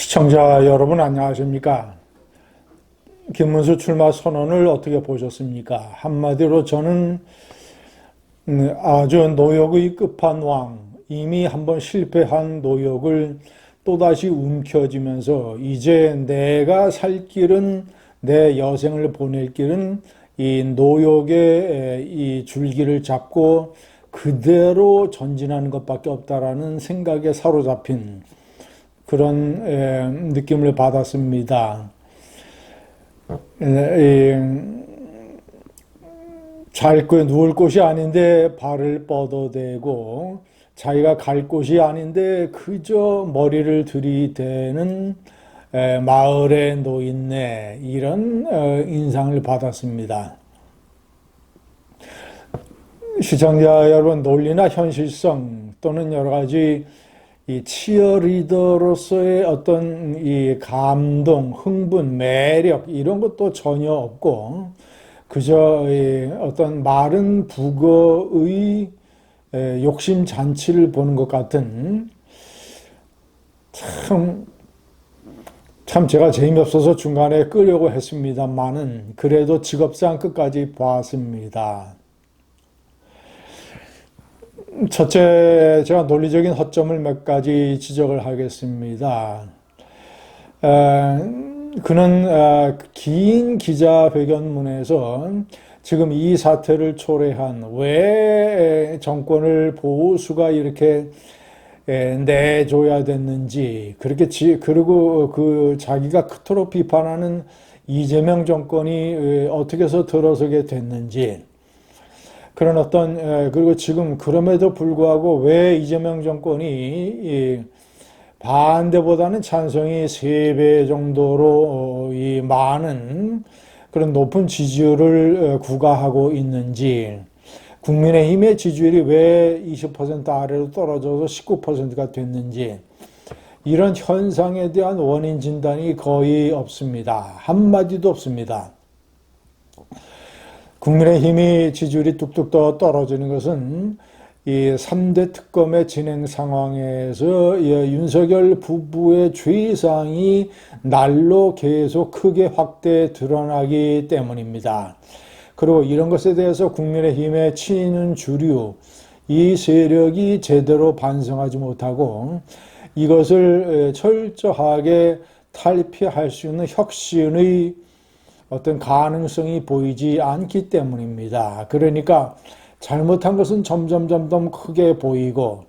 시청자 여러분 안녕하십니까? 김문수 출마 선언을 어떻게 보셨습니까? 한마디로 저는 아주 노역의 끝판왕, 이미 한번 실패한 노역을 또다시 움켜쥐면서 이제 내가 살 길은, 내 여생을 보낼 길은 이 노역의 이 줄기를 잡고 그대로 전진하는 것밖에 없다라는 생각에 사로잡힌 그런 느낌을 받았습니다. 누울 곳이 아닌데 발을 뻗어대고 자기가 갈 곳이 아닌데 그저 머리를 들이대는 마을의 노인네, 이런 인상을 받았습니다. 시청자 여러분, 논리나 현실성 또는 여러 가지 이 치어리더로서의 어떤 이 감동, 흥분, 매력 이런 것도 전혀 없고 그저 어떤 마른 북어의 욕심 잔치를 보는 것 같은, 참 제가 재미없어서 중간에 끄려고 했습니다만은 그래도 직업상 끝까지 보았습니다. 첫째, 제가 논리적인 허점을 몇 가지 지적을 하겠습니다. 그는 긴 기자회견문에서 지금 이 사태를 초래한, 왜 정권을 보수가 이렇게 내줘야 됐는지, 그리고 그 자기가 그토록 비판하는 이재명 정권이 어떻게 해서 들어서게 됐는지, 그런 그리고 지금 그럼에도 불구하고 왜 이재명 정권이 반대보다는 찬성이 3배 정도로 이 많은 그런 높은 지지율을 구가하고 있는지, 국민의힘의 지지율이 왜 20% 아래로 떨어져서 19%가 됐는지, 이런 현상에 대한 원인 진단이 거의 없습니다. 한마디도 없습니다. 국민의힘이 지지율이 뚝뚝 떨어지는 것은 이 3대 특검의 진행 상황에서 윤석열 부부의 죄상이 날로 계속 크게 확대 드러나기 때문입니다. 그리고 이런 것에 대해서 국민의힘의 친윤 주류, 이 세력이 제대로 반성하지 못하고 이것을 철저하게 탈피할 수 있는 혁신의 어떤 가능성이 보이지 않기 때문입니다. 그러니까 잘못한 것은 점점 크게 보이고,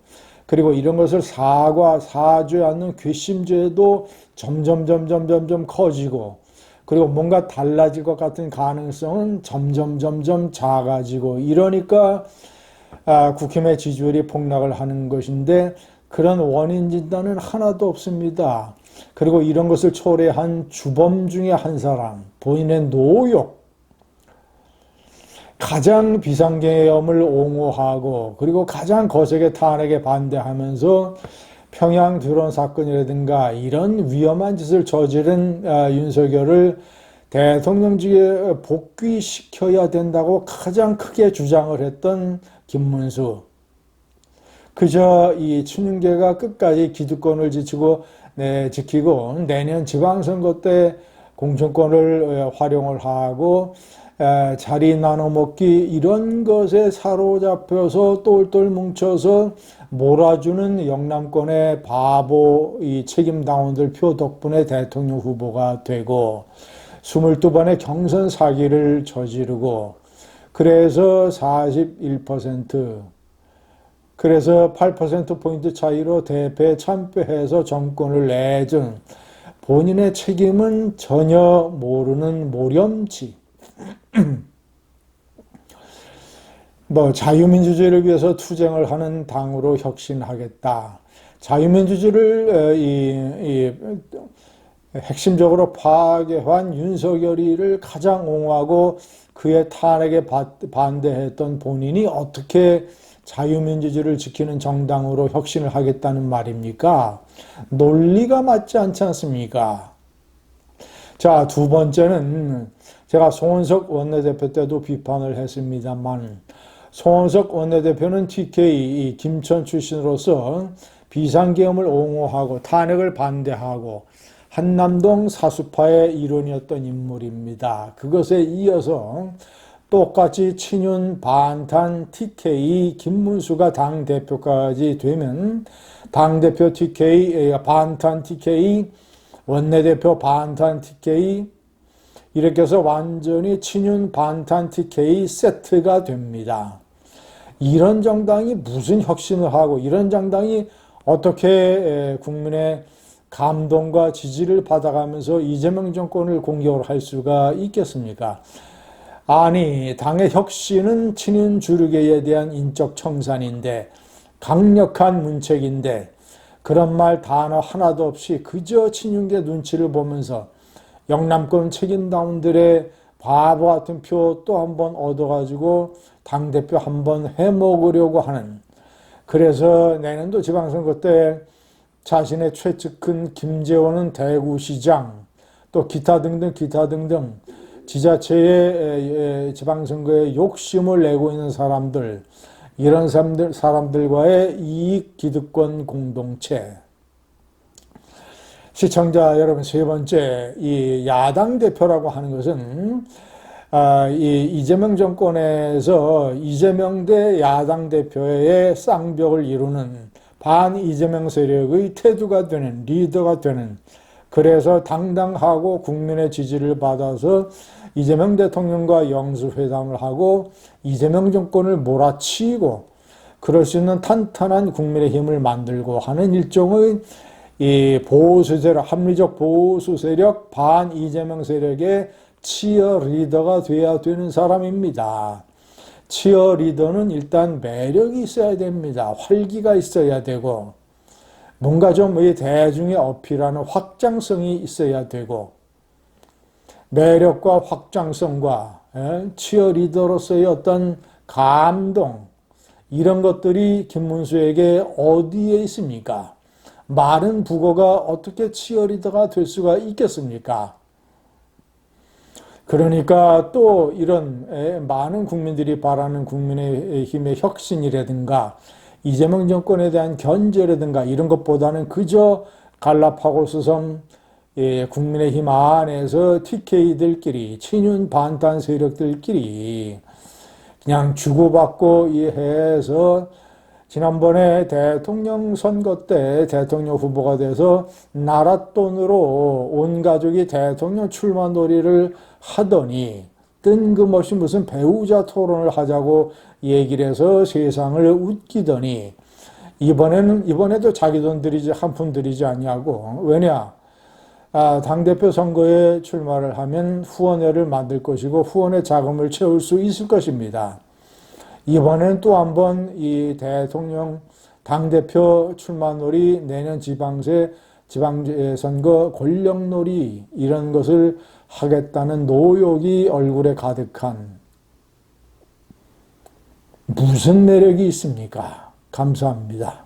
그리고 이런 것을 사죄하는 괘씸죄도 점점 커지고, 그리고 뭔가 달라질 것 같은 가능성은 점점 작아지고, 이러니까 국힘의 지지율이 폭락을 하는 것인데, 그런 원인 진단은 하나도 없습니다. 그리고 이런 것을 초래한 주범 중에 한 사람, 본인의 노역, 가장 비상계엄을 옹호하고 그리고 가장 거세게 탄핵에 반대하면서 평양 드론 사건이라든가 이런 위험한 짓을 저지른 윤석열을 대통령직에 복귀시켜야 된다고 가장 크게 주장을 했던 김문수, 그저 이 친윤계가 끝까지 기득권을 지키고 내년 지방선거 때 공천권을 활용을 하고 자리 나눠먹기, 이런 것에 사로잡혀서 똘똘 뭉쳐서 몰아주는 영남권의 바보 이 책임당원들 표 덕분에 대통령 후보가 되고 22번의 경선 사기를 저지르고, 그래서 41%, 그래서 8%포인트 차이로 대패 참패해서 정권을 내준 본인의 책임은 전혀 모르는 모렴치. 자유민주주의를 위해서 투쟁을 하는 당으로 혁신하겠다. 자유민주주의를 핵심적으로 파괴한 윤석열이를 가장 옹호하고 그의 탄핵에 반대했던 본인이 어떻게 자유민주주의를 지키는 정당으로 혁신을 하겠다는 말입니까? 논리가 맞지 않지 않습니까? 자, 두 번째는 제가 송원석 원내대표 때도 비판을 했습니다만, 송원석 원내대표는 TK 김천 출신으로서 비상계엄을 옹호하고 탄핵을 반대하고 한남동 사수파의 일원이었던 인물입니다. 그것에 이어서 똑같이 친윤 반탄 TK 김문수가 당대표까지 되면 당대표 TK, 반탄 TK, 원내대표 반탄 TK 이렇게 해서 완전히 친윤 반탄 TK 세트가 됩니다. 이런 정당이 무슨 혁신을 하고 이런 정당이 어떻게 국민의 감동과 지지를 받아가면서 이재명 정권을 공격을 할 수가 있겠습니까? 아니, 당의 혁신은 친윤 주류계에 대한 인적 청산인데 강력한 문책인데 그런 말 단어 하나도 없이 그저 친윤계 눈치를 보면서 영남권 책임다운들의 바보 같은 표 또 한 번 얻어가지고 당대표 한 번 해먹으려고 하는, 그래서 내년도 지방선거 때 자신의 최측근 김재원은 대구시장 또 기타 등등 지자체의 지방선거에 욕심을 내고 있는 사람들, 이런 사람들과의 이익 기득권 공동체. 시청자 여러분, 세 번째, 이 야당 대표라고 하는 것은 이 이재명 정권에서 이재명 대 야당 대표의 쌍벽을 이루는 반 이재명 세력의 태두가 되는, 리더가 되는, 그래서 당당하고 국민의 지지를 받아서 이재명 대통령과 영수회담을 하고 이재명 정권을 몰아치고 그럴 수 있는 탄탄한 국민의 힘을 만들고 하는 일종의 이 보수 세력, 합리적 보수 세력, 반 이재명 세력의 치어 리더가 돼야 되는 사람입니다. 치어 리더는 일단 매력이 있어야 됩니다. 활기가 있어야 되고 뭔가 좀 대중에 어필하는 확장성이 있어야 되고, 매력과 확장성과 치어리더로서의 어떤 감동, 이런 것들이 김문수에게 어디에 있습니까? 많은 북어가 어떻게 치어리더가 될 수가 있겠습니까? 그러니까 또 이런 많은 국민들이 바라는 국민의힘의 혁신이라든가 이재명 정권에 대한 견제라든가 이런 것보다는 그저 갈라파고스성 국민의힘 안에서 TK들끼리, 친윤 반탄 세력들끼리 그냥 주고받고 해서 지난번에 대통령 선거 때 대통령 후보가 돼서 나라 돈으로 온 가족이 대통령 출마 놀이를 하더니 뜬금없이 무슨 배우자 토론을 하자고 얘기를 해서 세상을 웃기더니 이번에도 자기 돈 들이지 한 푼 들이지 않냐고. 왜냐? 당대표 선거에 출마를 하면 후원회를 만들 것이고 후원회 자금을 채울 수 있을 것입니다. 이번엔 또 한 번 이 대통령 당대표 출마놀이, 내년 지방선거 권력놀이 이런 것을 하겠다는 노욕이 얼굴에 가득한, 무슨 매력이 있습니까? 감사합니다.